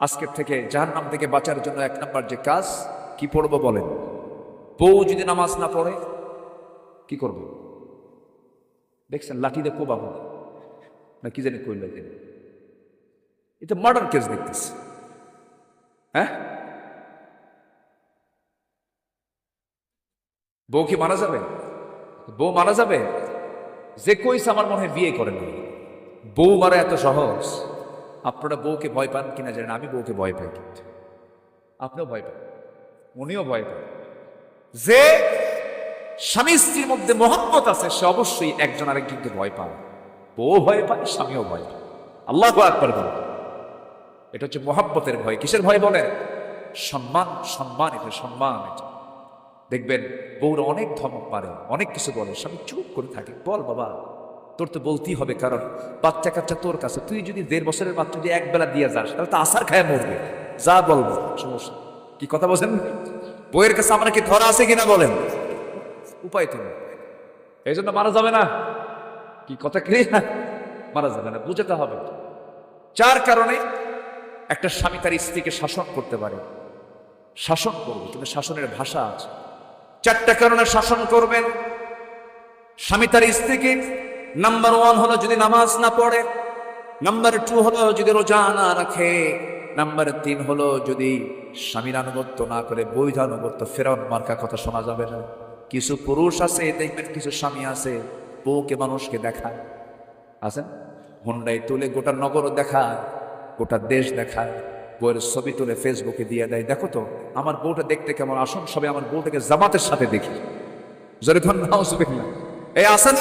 আজকের থেকে জাহান্নাম থেকে বাঁচার জন্য 1 নাম্বার যে কাজ, কি পড়বো বলেন? বউ যদি নামাজ না পড়ে কি করবে? দেখছেন লাঠি দিয়ে কোবাবো না কি জানি কইল, এটা মার্ডার কেস দেখতেছে। হ্যাঁ, বউ কি মারা যাবে? বউ মারা যাবে? যে কইছে আমার মনে হয় বিয়ে করেন। বউ মারা এত সহজ? আপনারা বউকে ভয় পান কিনা জানেন, আমি বউকে ভয় পাই, কিন্তু আপনিও ভয় পান, উনিও ভয় পান। যে স্বামী স্ত্রীর মধ্যে মহব্বত আছে সে অবশ্যই একজন আরেকজনকে ভয় পায়। বউ ভয় পায়, স্বামীও ভয় পায়। আল্লাহু আকবার বলেন। এটা হচ্ছে মহব্বতের ভয়। কিসের ভয় বলেন? সম্মান, সম্মান, এটা সম্মান। এটা দেখবেন বউরা অনেক ধমক পারে, অনেক কিছু বলে, স্বামী চুপ করে থাকে। বল বাবা, তোর তো বলতেই হবে, কারণ বাচ্চা কাচ্চা তোর কাছে, তুই যদি 1.5 বছরের বাচ্চা যদি একবেলা দিয়ে যাস তাহলে তো আসার খায় মরবে। যা বলবো সমস্যা কি, কথা বলছেন? বইয়ের কাছে আমরা কি ধরা আছে কিনা বলেন? উপায় তো নেই। এই জন্য মারা যাবে না। কি কথা ক্লিয়ার? মারা যাবে না, বুঝাতে হবে। 4 কারণে একটা স্বামী তার স্ত্রীকে শাসন করতে পারে। শাসন করবে, কিন্তু শাসনের ভাষা আছে। 4টা কারণে শাসন করবেন স্বামী তার স্ত্রীকে। নাম্বার 1 হলো যদি নামাজ না পড়ে। নাম্বার 2 হলো যদি রোজা না রাখে। নাম্বার 3 হলো যদি স্বামীর আনুগত্য না করে, বৈধ আনুগত্য। ফেরাউন মার্কা কথা শোনা যাবে না। কিছু পুরুষ আছে দেখবেন, কিছু স্বামী আছে বউকে মানুষকে দেখায়, আছেন হুন্ডাই তুলে গোটা নগর দেখায়, গোটা দেশ দেখায়, বউয়ের ছবি তুলে ফেসবুকে দিয়ে দেয়, দেখো তো আমার বউটা দেখতে কেমন, আসুন সবাই আমার বউটাকে জামাতের সাথে দেখি। জোরে ধন নাউজুবিল্লাহ। এই আসেন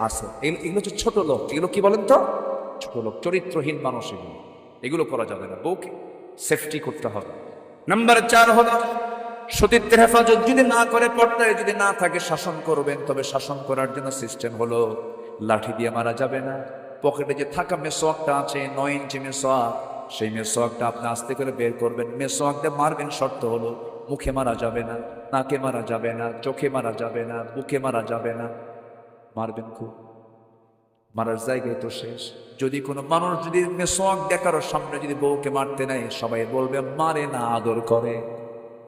আছে, এগুলো হচ্ছে ছোট লোক। এগুলো কি বলেন তো? ছোট লোক, চরিত্রহীন মানুষ। এগুলো করা যাবে না। বউকে সেফটি করতে হবে। নাম্বার 4 হলো সতীত্বের হেফাজত যদি না করে, পর্দায় যদি না থাকে, শাসন করবেন। তবে শাসন করার জন্য সিস্টেম হলো লাঠি দিয়ে মারা যাবে না। পকেটে যে থাকা মেসোয়াকটা আছে, 9 ইঞ্চি মেসোয়াক, সেই মেসোয়াকটা আপনি আস্তে করে বের করবেন, মেসোয়াক দিয়ে মারবেন। শর্ত হলো মুখে মারা যাবে না, নাকে মারা যাবে না, চোখে মারা যাবে না, বুকে মারা যাবে না। মারবেন খুব, মারার জায়গায় তো শেষ। যদি কোনো মানুষ যদি মেসোয়াক দেখার সামনে যদি বউকে মারতে নেয়, সবাই বলবে মারে না, আদর করে।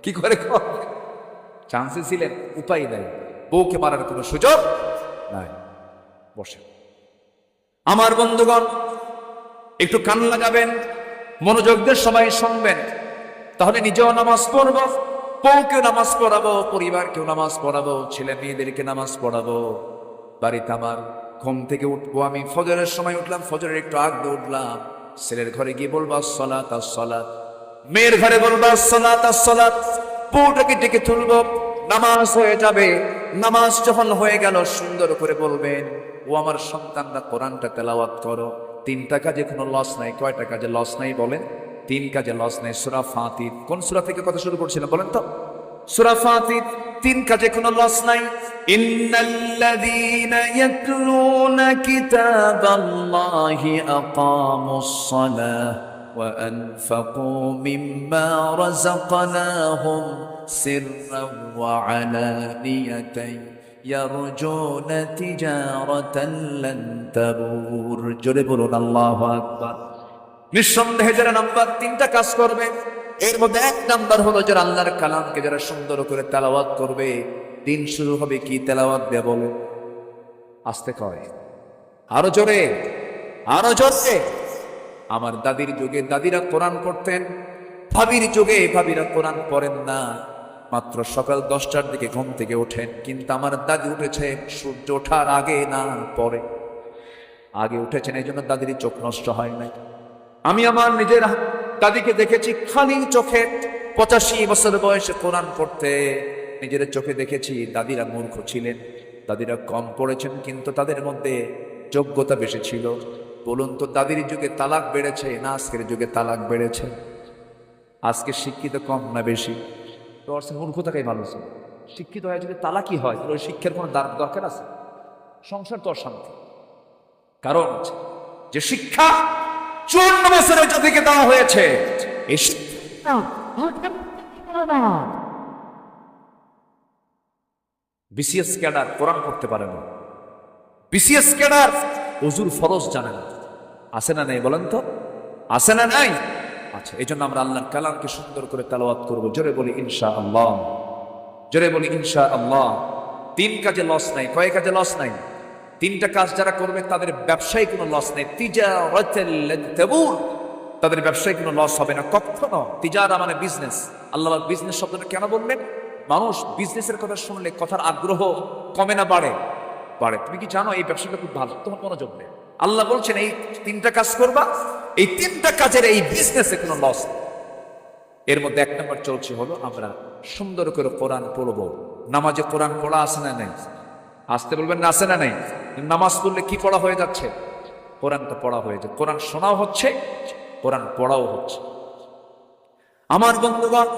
কি করে? চান্সে ছিলেন, উপায় নাই, বউকে মারার কোনো সুযোগ নাই। বসে আমার বন্ধুগণ, একটু কান লাগাবেন, মনোযোগ দিয়ে সবাই শুনবেন। তাহলে নিজেও নামাজ পড়বো, বউকেও নামাজ পড়াবো, পরিবারকেও নামাজ পড়াবো, ছেলে মেয়েদেরকে নামাজ পড়াবো। বাড়িতে আমার ঘুম থেকে উঠবো, আমি ফজরের সময় উঠলাম, ফজরের একটু আগে উঠলাম, ছেলের ঘরে গিয়ে বলবো আসসালাত আসসালাত, মেয়ের ঘরে বলবো আসসালাত আসসালাত। বউটাকে ডেকে তুলবো, নামাজ হয়ে যাবে। নামাজ যখন হয়ে গেল, সুন্দর করে বলবেন ও আমার সন্তানরা কোরআনটা তেলাওয়াত করো। 3টা কাজে কোনো লস নাই। কয়টা কাজে লস নাই বলেন? 3 কাজে লস নাই। সূরা ফাতির, কোন সূরা থেকে কথা শুরু করছিলাম বলেন তো? সূরা ফাতির। 3 কাজে কোনো লস নাই। ইন্নাল্লাযীনা ইয়াতলুনা কিতাবাল্লাহি আকামুস সালাহ ওয়া আনফাকু মিম্মা রাযাকনাহুম সিররান ওয়া আলানিয়াতান ইয়ারজুনা তিজারাতান লান তাবুর। জোরে বলুন আল্লাহু আকবার। নিঃসন্দেহে যারা নাম্বার 3টা কাজ করবে, এর মধ্যে 1 নাম্বার হলো যারা আল্লাহর কালামকে যারা সুন্দর করে তেলাওয়াত করবে। দিন শুরু হবে কি তেলাওয়াত দিয়ে বলে? আস্তে কয়, আরো জোরে, আরো জোরে। আমার দাদির যুগে দাদিরা কোরআন পড়তেন, ভাবির যুগে ভাবিরা কোরআন পড়েন না। মাত্র সকাল 10টার দিকে ঘুম থেকে ওঠেন, কিন্তু আমার দাদি উঠেছে সূর্য ওঠার আগে, না পরে। আগে উঠেছেন, এই জন্য দাদির চোখ নষ্ট হয় নাই। আমি আমার নিজের দাদিকে দেখেছি খালি চোখে 85 বছর বয়সে কোরআন পড়তে। নিজের চোখে দেখেছি। দাদিরা মূর্খ ছিলেন, দাদিরা কম পড়েছেন, কিন্তু তাদের মধ্যে যোগ্যতা বেশি ছিল। বলুন তো, দাদির যুগে তালাক বেড়েছে না আজকের যুগে তালাক বেড়েছে? আজকে শিক্ষিত কম না বেশি? তো মূর্খতাকেই ভালো ছিল। শিক্ষিত হয়ে যদি তালাকই হয়, তাহলে ওই শিক্ষার কোনো দরকার আছে? সংসার তো অশান্তি। কারণ যে শিক্ষা 54 বছরের জাতিকে দেওয়া হয়েছে, এই বিসিএস ক্যাডার কোরআন পড়তে পারে না। বিসিএস ক্যাডার ওযুর ফরজ জানে না। আছে না নাই বলেন তো? আছে না নাই? আচ্ছা, এই জন্য আমরা আল্লাহর কালামকে সুন্দর করে তেলাওয়াত করবো। জোরে বলি ইনশাআল্লাহ, জোরে বলি ইনশাআল্লাহ। 3 কাজে লস নাই। কয় কাজে লস নাই? 3টা কাজ যারা করবে তাদের ব্যবসায় কোনো লস নেই। তাদের ব্যবসায় কোনো লস হবে না কখনো। তিজারা মানে বিজনেস। আল্লাহ বিজনেস শব্দটা কেন বললেন? মানুষ বিজনেসের কথা শুনলে কথার আগ্রহ কমে না বাড়ে? বাড়ে। তুমি কি জানো এই ব্যবসাটা খুব ভালো? তোমার মনোযোগ নেই। আল্লাহ বলছেন এই 3টা কাজ করবা, এই 3টা কাজের এই বিজনেসে কোনো লস। এর মধ্যে 1 নম্বর চলছে হলো আমরা সুন্দর করে কোরআন পড়বো। নামাজে কোরআন পড়া আছে না নাই? আসতে বলবেন না, আছে না নাই? নামাজ পড়লে কি পড়া হয়ে যাচ্ছে? কোরআনটা পড়া হয়ে যাচ্ছে। কোরআন শোনাও হচ্ছে, কোরআন পড়াও হচ্ছে। আমার বন্ধুগণ,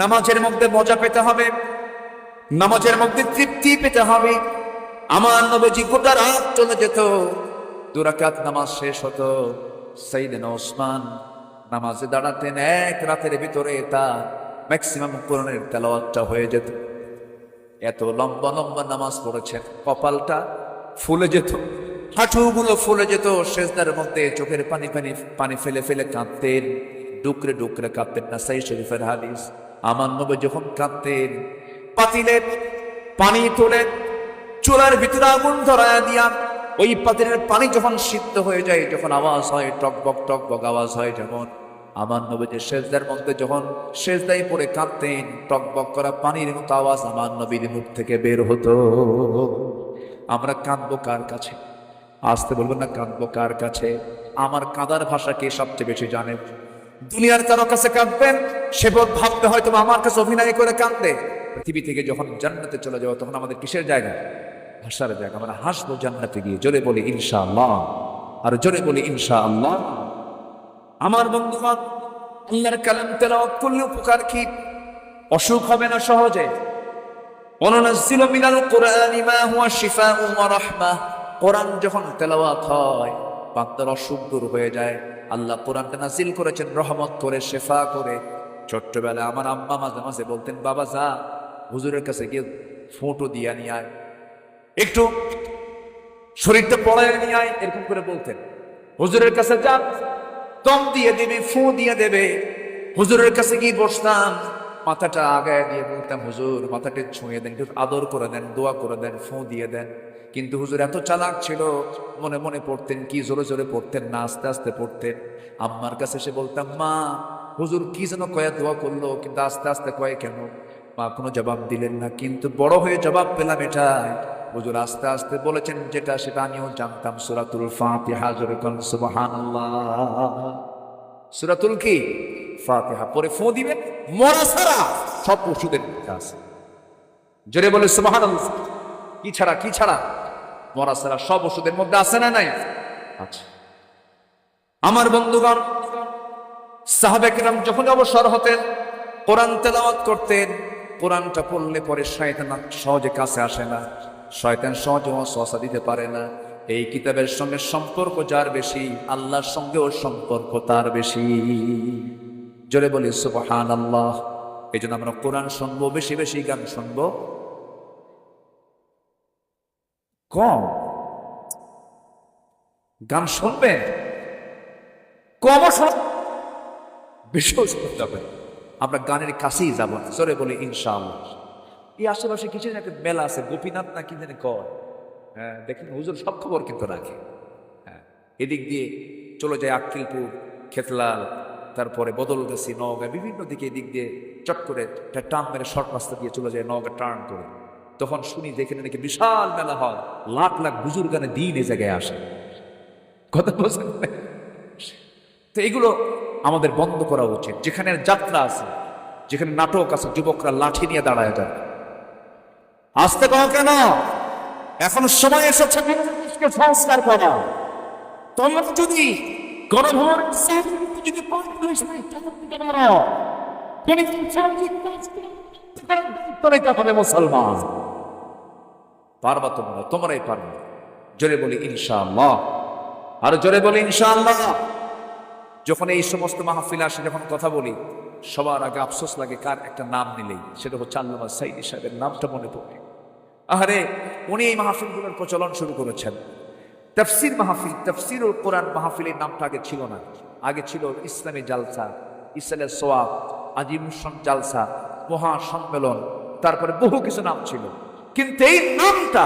নামাজের মধ্যে মজা পেতে হবে, নামাজের মধ্যে তৃপ্তি পেতে হবে। আমার নবীজি গোটা রাত চলে যেত, 2 রাকাত নামাজ শেষ হতো, সাইয়েদনা ওসমান নামাজে দাঁড়াতেন। 1 রাতের ভিতরে তার ম্যাক্সিমাম কোরআনের তেলাওয়াতটা হয়ে যেত। এত লম্বা লম্বা নামাজ পড়েছেন, কপালটা ফুলে যেত, হাঁটুগুলো ফুলে যেত। সেজদার মধ্যে চোখের পানি ফেলে ফেলে কাঁদতেন, ডুকরে ডুকরে কাঁদতেন। নাসাই শরীফের হাদিস। আমার নবী যখন কাঁদতেন, পাতিলে পানি তোলে, চুলার ভিতরে আগুন ধরায় দিয়া ওই পাতিলের পানি যখন সিদ্ধ হয়ে যায়, যখন আওয়াজ হয় টকবক টকবক আওয়াজ হয়, যেমন আমার নবীর সেজদার মধ্যে যখন সেজদায় পড়ে কাঁদতেন, টকবক করা পানির মতো আওয়াজ আমার নবীর মুখ থেকে বের হতো। আমরা কাঁদবো কার কাছে? আসতে বলবেন না, কাঁদবো কার কাছে? আমার কাঁদার ভাষা কে সবচেয়ে বেশি জানে? দুনিয়ার কারো কাছে কাঁদবেন, সে ভাবতে হয়তো আমার কাছে অভিনয় করে কাঁদবে। পৃথিবী থেকে যখন জান্নাতে চলে যাবো তখন আমাদের কিসের জায়গা? হাসার জায়গা। আমরা হাসবো জান্নাতে গিয়ে। জোরে বলি ইনশাআল্লাহ, আর জোরে বলি ইনশাআল্লাহ। আমার বন্ধুগণ, আল্লাহর কালাম তেলাওয়াত করলে উপকার কি? অসুখ হবে না সহজে। ওয়ানুনাজ্জিলু মিনাল কুরআনি মা হুয়া শিফাউন ওয়া রাহমাহ। কোরআন যখন তেলাওয়াত হয়, বান্দার অসুখ দূর হয়ে যায়। আল্লাহ কোরআনটা নাজিল করেছেন রহমত করে, শেফা করে। ছোট্টবেলায় আমার আম্মা মাঝে মাঝে বলতেন, বাবা যা হুজুরের কাছে গিয়ে ফোঁটো দিয়া নিয়ে আয়, একটু শরীরটা পড়ায় নিয়ে আয়, এরকম করে বলতেন। হুজুরের কাছে যা, দম দিয়ে দেবে, ফু দিয়ে দেবে। হুজুরের কাছে গিয়ে বসতাম, মাথাটা আগায় দিয়ে বলতাম, হুজুর মাথাটা ছুঁয়ে দেন, একটু আদর করে দেন, দোয়া করে দেন, ফু দিয়ে দেন। কিন্তু হুজুর এত চালাক ছিল, মনে মনে পড়তেন কি, জোরে জোরে পড়তেন না, আস্তে আস্তে পড়তেন। আম্মার কাছে এসে বলতাম, মা হুজুর কি যেন কয়া দোয়া করলো, কিন্তু আস্তে আস্তে কয়ে কেন? মা কোনো জবাব দিলেন না, কিন্তু বড় হয়ে জবাব পেলাম এটাই, হুজুর আস্তে আস্তে বলেছেন যেটা, সেটা আমিও জানতাম। সূরাতুল ফাতিহা। জোরে কোন সুবহানাল্লাহ। সূরাতুল কি? ফাতিহা পরে ফু দিবেন, মরা ছাড়া সব ওষুধের আছে। জোরে বলে সুবহানাল্লাহ। কি ছাড়া? কি ছাড়া? মরা ছাড়া সব ওষুধের মধ্যে আছে না নাই? আচ্ছা আমার বন্ধুগণ, সাহাবে কেরাম যখন অবসর হতেন, কোরআন তেলাওয়াত করতেন। কোরআনটা পড়লে পরে শয়তান সহজে কাছে আসে না, শয়তান সহজে ওয়াসওয়াসা দিতে পারে না। এই কিতাবের সঙ্গে সম্পর্ক যার বেশি, আল্লাহর সঙ্গেও সম্পর্ক তার বেশি। জোরে বলি সুবহানাল্লাহ। এই জন্য আমরা কোরআন শুনবো, বেশি বেশি গান শুনবো। কম গান শুনবেন, কম বেশিও শুনতে হবে। আমরা গানের কাছেই যাব। জোরে বলি ইনশাআল্লাহ। এই আশেপাশে কিছু একটা মেলা আছে, গোপীনাথ না কি জানি কয়। হ্যাঁ দেখেন, হুজুর সব খবর কিন্তু রাখে। হ্যাঁ, এদিক দিয়ে চলে যায় আক্কিলপুর, খেতলাল, তারপরে বদলগাছি, নওগাঁ, বিভিন্ন দিকে এদিক দিয়ে চট করে টান মেরে শর্ট রাস্তা দিয়ে চলে যায় নওগাঁ টার্ন করে। তখন শুনি যেখানে নাকি বিশাল মেলা হয়, লাখ লাখ বুজুর্গ গানে দিন এ জায়গায় আসে। কথা বলছেন? তো এগুলো আমাদের বন্ধ করা উচিত। যেখানে যাত্রা আছে, যেখানে নাটক আছে, যুবকরা লাঠি নিয়ে দাঁড়ায় যায়। আসতে পাও কেন? এখন সময় এসেছে সংস্কার করা। তোমরা যদি গণভবন মুসলমান পারবা, তোমরাই পারবে। জোরে বলি ইনশাআল্লাহ, আর জোরে বলি ইনশাআল্লাহ। যখন এই সমস্ত মাহফিল আসে, যখন কথা বলি, সবার আগে আফসোস লাগে কার একটা নাম নিলেই, সেটা হচ্ছে আল্লামা সাঈদী সাহেবের নামটা মনে পড়ে। আহারে, উনি এই মাহফিলগুলোর প্রচলন শুরু করেছেন। তাফসীর মাহফিল, তাফসীরুল কোরআন মাহফিলের নামটা আগে ছিল না। আগে ছিল ইসলামী জালসা, ইসলামের সোয়াব, আজিমুসন জালসা, মহা সম্মেলন, তারপরে বহু কিছু নাম ছিল। কিন্তু এই নামটা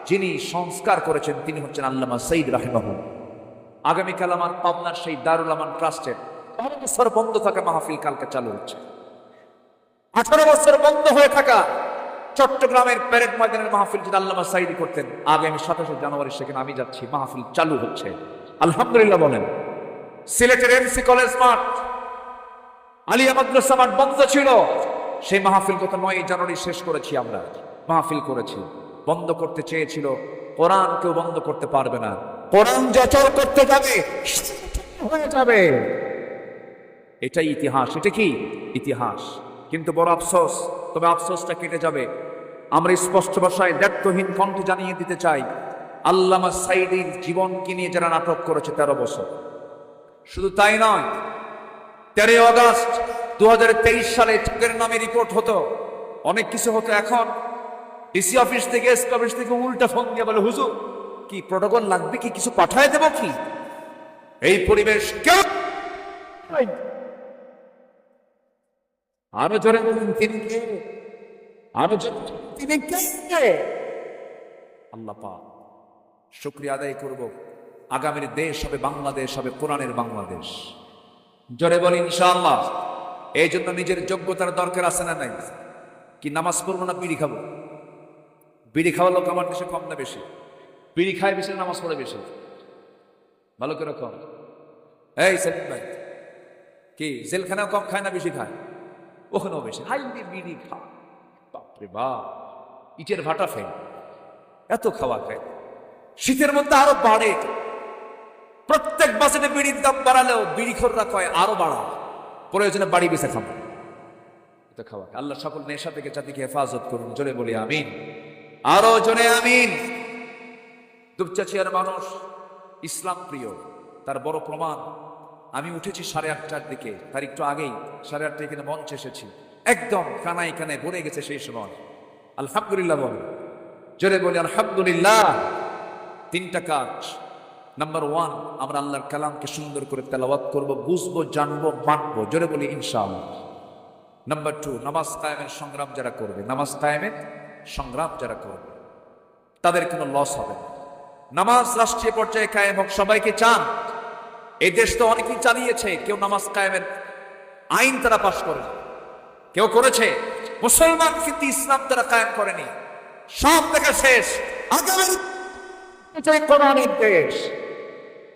যিনি সংস্কার করেছেন তিনি হচ্ছেন আল্লামা সঈদ রাহিমাহুল্লাহ। আগামীকাল আমার পাবনার সেই দারুল আমান ট্রাস্টের 12 বছর বন্ধ থাকা মাহফিল কালকে চালু হচ্ছে। 18 বছর বন্ধ হয়ে থাকা চট্টগ্রামের প্যারেড ময়দানের মাহফিল যেটা আল্লামা সাঈদী করতেন, আগামী 27 জানুয়ারি সেখানে আমি যাচ্ছি, মাহফিল চালু হচ্ছে আলহামদুলিল্লাহ বলেন। সিলেটের এমসি কলেজ মাঠ, আলিয়া মাদ্রাসা মাঠ বন্ধ ছিল, সেই মাহফিল গত 9 জানুয়ারি শেষ করেছি। আমরা মাহফিল করেছি, বন্ধ করতে চেয়েছিল, কোরআন কেউ বন্ধ করতে পারবে না। কোরআন যচল করতে যাবে হয়ে যাবে, এটাই ইতিহাস। এটা কি ইতিহাস? কিন্তু বড় আফসোস, তবে আফসোসটা কেটে যাবে। আমরা স্পষ্ট ভাষায় দায়িত্বহীন কণ্ঠে জানিয়ে দিতে চাই, আল্লামা সাঈদীর জীবনকে নিয়ে যারা নাটক করেছে 13 বছর, শুধু তাই নয়, 13 আগস্ট 2023 সালে চোখের নামে রিপোর্ট হতো, অনেক কিছু হতো। এখন ডিসি অফিস থেকে, এসপি অফিস থেকে উল্টা ফোন দিয়ে বলে, হুজুর কি প্রটোকল লাগবে, কি কিছু পাঠায় দেব কি? এই পরিবেশ কেউ আরো জোরে বলুন, তিনি কে? আরো জোরে তিনি কে? আল্লাহ পাক শুকরিয়া আদায় করব। আগামীর দেশ হবে বাংলাদেশ, হবে কোরআনের বাংলাদেশ। জোরে বলি ইনশাআল্লাহ। এই জন্য নিজের যোগ্যতার দরকার আছে না নাই? কি নামাজ পড়বো না বিড়ি খাবো? বিড়ি খাওয়া লোক আমার দেশে কম না বেশি? বিড়ি খায় বেশি, নামাজ পড়ে বেশি? ভালো করে কম। এই সেলিম ভাই, কি জেলখানাও কম খায় না বেশি খায়? ওখানেও বেশি। হাই বিড়ি খা, বাপরে বাপ, ইটের ভাটা ফেল, এত খাওয়া খায়। শীতের মধ্যে আরো বাড়ে, প্রত্যেক বাজেটে বিড়ির দাম বাড়ালেও বিড়িখোররা কয় আরো বাড়া, প্রয়োজনে বাড়ি বেঁচে খাবো। এত খাওয়া। আল্লাহ সকল নেশা থেকে জাতিকে হেফাজত করুন। জোরে বলি আমিন, আরো জোরে আমিন। দুপচাচিয়ার মানুষ ইসলাম প্রিয়, তার বড় প্রমাণ, আমি উঠেছি 8:30টার দিকে, তার একটু আগেই 8:30টায় এখানে মঞ্চে এসেছি, একদম কানায় কানায় ভরে গেছে সেই সময়। আলহামদুলিল্লাহ বলে, জোরে বলি আলহামদুলিল্লাহ। 3টা কাজ। নাম্বার 1, আমরা আল্লাহর কালামকে সুন্দর করে তেলাওয়াত করব, বুঝবো, জানবো, মানবো। জোরে বলি ইনশাআল্লাহ। নাম্বার 2, নামাজ কায়েমের সংগ্রাম যারা করবে, নামাজ কায়েমের সংগ্রাম যারা করবে, তাদের কোনো লস হবে না। নামাজ রাষ্ট্রীয় পর্যায়ে কায়েম হোক, সবাইকে চান। এই দেশ তো অনেকেই চালিয়েছে, কেউ নামাজ কায়েমের আইন তারা পাশ করে, কেউ করেছে। মুসলমান কিন্তু ইসলাম তারা কায়েম করেনি। সব দেখা শেষ, আগামী কোরআনের দেশ।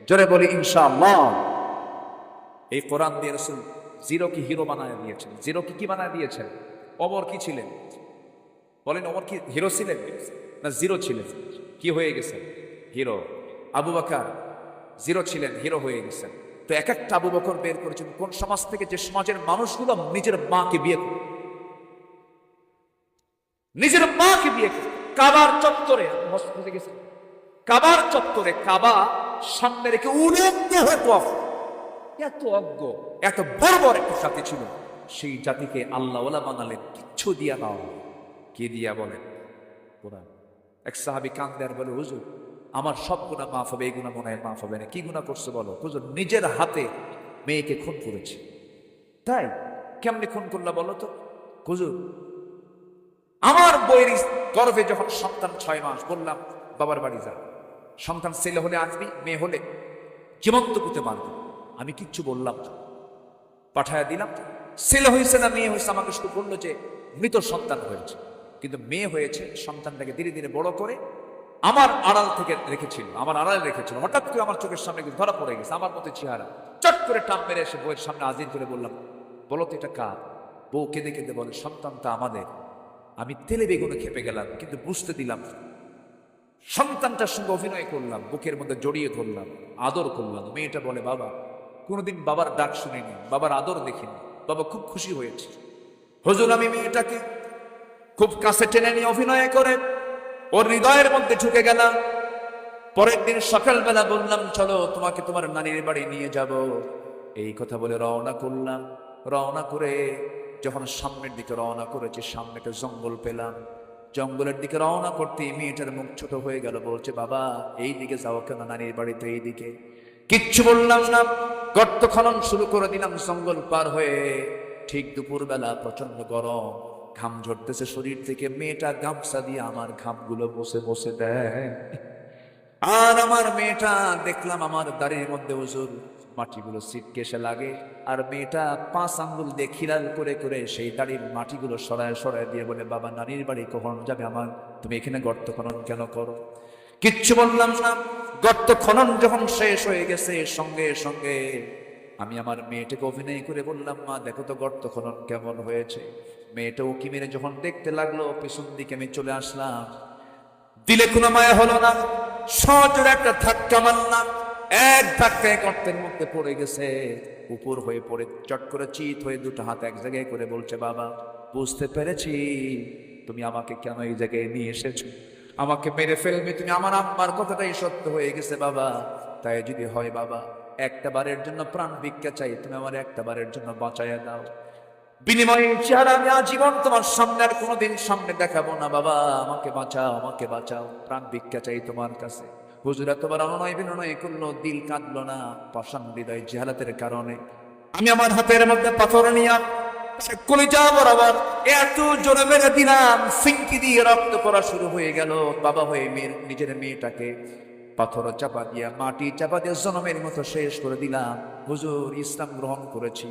জোরে বলি ইনশাআল্লাহ। এই কোরআন দিয়ে রাসূল জিরোকে হিরো বানায় দিয়েছেন। জিরোকে কি বানায় দিয়েছেন? ওমর কি ছিলেন বলেন? ওমর কি হিরো ছিলেন না জিরো ছিলেন? কি হয়ে গেছেন? হিরো। আবু বকর জিরো ছিলেন, হিরো হয়ে গেছেন। তো এক একটা আবু বকর বের করেছেন কোন সমাজ থেকে? যে সমাজের মানুষগুলো নিজের মাকে বিয়ে করে, নিজের মাকে বিয়ে করে। কাবার চত্বরে হসপিটালে গেছে, কাবার চত্বরে কাবা সামনে রেখে উলঙ্গ হয়ে তওয়াফ। এত অজ্ঞ, এত বর্বর একটা জাতি ছিল, সেই জাতিকে আল্লাহওয়ালা বানালেন কিচ্ছু দিয়া নাও। কে দিয়া বলেন? কোরআন। এক সাহাবী কাঁদে আর বলে, হুজুর আমার সব গুনাহ মাফ হবে, এই গুনাহ মনে হয় মাফ হবে না। কি গুনাহ করছে বলো? হুজুর নিজের হাতে মেয়েকে খুন করেছে। তাই? কেমনে খুন করলা বলো তো? হুজুর আমার বইয়ের গর্ভে যখন সন্তান 6 মাস, বললাম বাবার বাড়ি যা, সন্তান ছেলে হলে আসবি, মেয়ে হলে জীবন্ত পুঁতে মারবি। আমি কিচ্ছু বললাম না, পাঠায়া দিলাম। ছেলে হয়েছে না মেয়ে হয়েছে আমাকে শুধু বললো যে মৃত সন্তান হয়েছে, কিন্তু মেয়ে হয়েছে। সন্তানটাকে ধীরে ধীরে বড় করে আমার আড়াল থেকে রেখেছিল, আমার আড়ালে রেখেছিল। হঠাৎ করে আমার চোখের সামনে ধরা পড়ে গেছে, আমার মতো চেহারা। চট করে টান মেরে এসে বউয়ের সামনে হাজির করে বললাম, বলো তো এটা কার? বউ কেঁদে কেঁদে বলে, সন্তানটা আমাদের। আমি তেলে বেগুনে খেপে গেলাম, কিন্তু বুঝতে দিলাম। সন্তানটার সঙ্গে অভিনয় করলাম, বুকের মধ্যে জড়িয়ে ধরলাম, আদর করলাম। মেয়েটা বলে, বাবা কোনোদিন বাবার ডাক শুনিনি, বাবার আদর দেখিনি, বাবা খুব খুশি হয়েছে। হুজুর আমি মেয়েটাকে খুব কাছে টেনে নিয়ে অভিনয় করে ওর হৃদয়ের মধ্যে ঢুকে গেলাম। পরের দিন সকালবেলা বললাম, চলো তোমাকে তোমার নানির বাড়ি নিয়ে যাব। এই কথা বলে রওনা করলাম। রওনা করে যখন সামনের দিকে রওনা করেছি, সামনে একটা জঙ্গল পেলাম। জঙ্গলের দিকে রওনা করতে মেয়েটার মুখ ছোট হয়ে গেল, বলছে, বাবা এই দিকে যাও কেন? নানির বাড়ি তো এই দিকে। কিচ্ছু বললাম না। গর্ত খনন শুরু করে দিলাম জঙ্গল পার হয়ে। ঠিক দুপুরবেলা প্রচন্ড গরম, ঘাম ঝরতেছে শরীর থেকে। মেয়েটা গামছা দিয়ে আমার ঘামগুলো বসে বসে দেয়। আর আমার মেয়েটা দেখলাম আমার দাড়ির মধ্যে হুজুর মাটিগুলো ছিটকে এসে লাগে। আর মেয়েটা 5 আঙ্গুল দিয়ে খিলাল করে করে সেই দাড়ির মাটিগুলো সরায় সরায় দিয়ে বলে, বাবা নানির বাড়ি কখন যাবে আমার, তুমি এখানে গর্ত খনন কেন করো? কিচ্ছু বললাম না। গর্ত খনন যখন শেষ হয়ে গেছে, সঙ্গে সঙ্গে আমি আমার মেয়েটাকে অভিনয় করে বললাম, মা দেখো তো গর্ত খনন কেমন হয়েছে। মেয়েটা উকি মেরে যখন দেখতে লাগলো, পিছন দিকে আমি চলে আসলাম। দিলে কোনো মায়া হলো না, সজোরে একটা ধাক্কা মারলাম। এক ধাক্কায় গর্তের মধ্যে পড়ে গেছে। উপর হয়ে পড়ে চট করে চিত হয়ে দুটো হাত এক জায়গায় করে বলছে, বাবা বুঝতে পেরেছি তুমি আমাকে কেন এই জায়গায় নিয়ে এসেছো। আমাকে মেরে ফেলবে তুমি, আমার আম্মার কথাটাই সত্য হয়ে গেছে বাবা। তাই যদি হয় বাবা, একটা বারের জন্য প্রাণ ভিক্ষা চাই, তুমি আমার একটা বারের জন্য বাঁচাইয়া দাও। বিনিময়ে চেহারা আমি আজীবন তোমার সামনে আর কোনোদিন সামনে দেখাবো না বাবা। আমাকে বাঁচাও, আমাকে বাঁচাও, প্রাণ ভিক্ষা চাই তোমার কাছে। হুজুর এতবার অনুনয় বিনয় করলো, দিল কাঁদলো না। পাষাণ হৃদয় জেহালাতের কারণে আমি আমার হাতের মধ্যে পাথর নিয়ে কলিজা বরাবর এত জোরে মেরে দিলাম, সিঙ্কি দিয়ে রক্ত পড়া শুরু হয়ে গেল। বাবা হয়ে নিজের মেয়েটাকে পাথর চাপা দিয়া, মাটি চাপা দিয়ে জনমের মতো শেষ করে দিলাম। হুজুর ইসলাম গ্রহণ করেছি।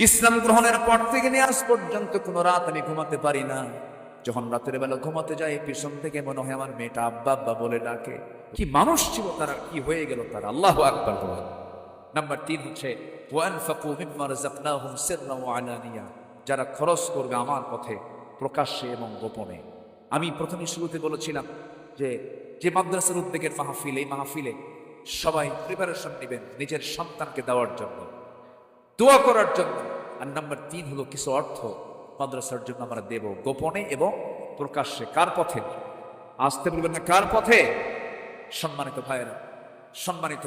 ইসলাম গ্রহণের পর থেকে নিয়ে আজ পর্যন্ত কোনো রাত আমি ঘুমাতে পারি না। যখন রাতের বেলা ঘুমাতে যাই, পিছন থেকে মনে হয় আমার মেয়েটা আব্বা আব্বা বলে ডাকে। কি মানুষ ছিল তারা, কি হয়ে গেল তারা, আল্লাহু আকবার বলেন। নাম্বার 3 হচ্ছে ওয়ানফাকু মিম্মা রাযাকনাহুম সিররান ওয়া আলানিয়া, যারা খরচ করবে আমার পথে প্রকাশ্যে এবং গোপনে। আমি প্রথমে শুরুতে বলেছিলাম যে মাদ্রাসার উদ্যোগের মাহফিল, এই মাহফিলে সবাই প্রিপারেশন নেবেন নিজের সন্তানকে দেওয়ার জন্য, দোয়া করার জন্য। আর নাম্বার 3 হলো কিছু অর্থ মাদ্রাসার জন্য আমরা দেব, গোপনে এবং প্রকাশ্যে। কার পথে? আসতে বলবেন না, কার পথে? সম্মানিত ভাইয়েরা, সম্মানিত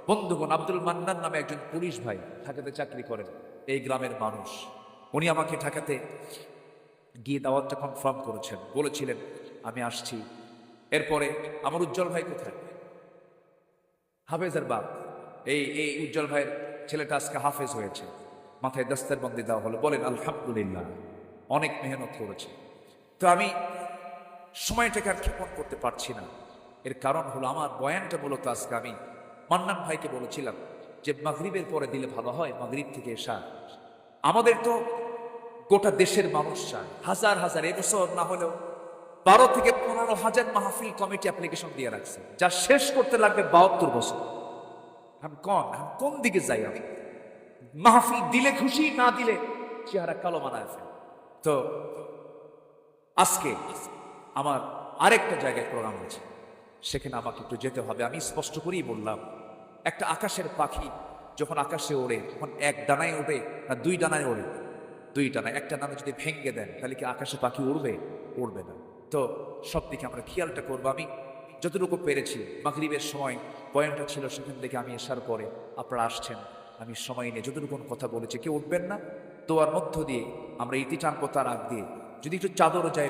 বন্ধুগণ, আব্দুল মান্নান নামে একজন পুলিশ ভাই ঢাকাতে চাকরি করেন, এই গ্রামের মানুষ। উনি আমাকে ঢাকাতে গিয়ে দাওয়াতটা কনফার্ম করেছেন, বলেছিলেন আমি আসছি। এরপরে আমার উজ্জ্বল ভাই কোথায়? হাফেজের বাপ। এই উজ্জ্বল ভাইয়ের ছেলেটা আজকে হাফেজ হয়েছে, মাথায় দস্তারবন্দি দেওয়া হলো। বলেন আলহামদুলিল্লাহ, অনেক মেহনত করেছে। তো আমি সময়টাকে আর ক্ষেপণ করতে পারছি না। এর কারণ হলো আমার বয়ানটা মূলত আজকে আমি মান্নান ভাইকে বলেছিলাম যে মাগরিবের পরে দিলে ভালো হয়, মাগরিব থেকে এশা। আমাদের তো গোটা দেশের মানুষ চায়, হাজার হাজার, এবছর না হলেও 12 থেকে 15 হাজার মাহফিল কমিটি অ্যাপ্লিকেশন দিয়ে রাখছে, যা শেষ করতে লাগবে 72 বছর। কোন দিকে যাই আমি? মাহফিল দিলে খুশি, না দিলে চেহারা কালো মানায় ফেলে। তো আজকে আমার আরেকটা জায়গায় প্রোগ্রাম আছে, সেখানে আমাকে একটু যেতে হবে। আমি স্পষ্ট করেই বললাম, একটা আকাশের পাখি যখন আকাশে ওড়ে, তখন এক ডানায় ওঠে না 2 ডানায় ওড়ে? 2 ডানায়। একটা ডানা যদি ভেঙে দেন, তাহলে কি আকাশে পাখি উড়বে? উড়বে না। তো সব দিকে আমরা খেয়ালটা করবো। আমি যতটুকু পেরেছি, মাগরিবের সময় বয়ানটা ছিল, সেখান থেকে আমি আসার পরে আপনারা আসছেন, আমি সময় নিয়ে যতটুকু কথা বলেছি, কেউ উঠবেন না। দোয়ার মধ্য দিয়ে আমরা ইতি টানবো, তার আগ দিয়ে যদি একটু চাদরও যায়